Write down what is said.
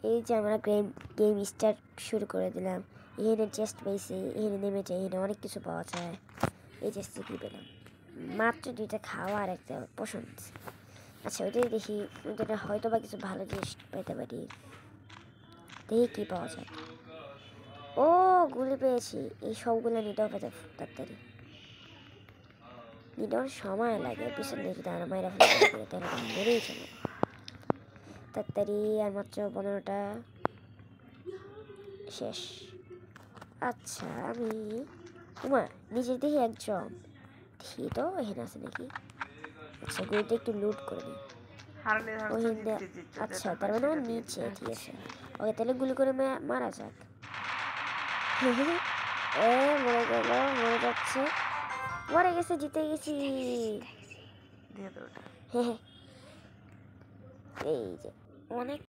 এই যে আমরা গেম স্টার্ট শুরু করে দিলাম। এখানে চেস্ট পেয়েছি, এখানে নেমেছে, এখানে অনেক কিছু পাওয়া যায়। এই চেস্টে কী পেলাম? মাত্র 2টা খাওয়া আর একটা পছন্দ। আচ্ছা ওইটাই দেখি, ওইটা হয়তো বা কিছু ভালো জিনিস পেতে পারি। দেখি কী পাওয়া যায়। ও গুলি পেয়েছি, এই সবগুলো নিতেও পেতে তাড়াতাড়ি। নিতেও সময় লাগে, পিছন দেখি তারা মাইরা ফেলে তাহলে মেরেই চলে তাড়াতাড়ি। আর মাত্র 15টা শেষ। আচ্ছা আমি নিজের দেখি একজন দেখি তো এখানে আছে নাকি। আচ্ছা গুলিটা একটু লুট করে নিই। আচ্ছা তার মানে আমার নিচে, ঠিক আছে। ওকে তাহলে গুলি করে মারা যাক। মরে গেল, মরে যাচ্ছে, মরে গেছে, জিতে গেছি। হ্যাঁ এই যে অনেক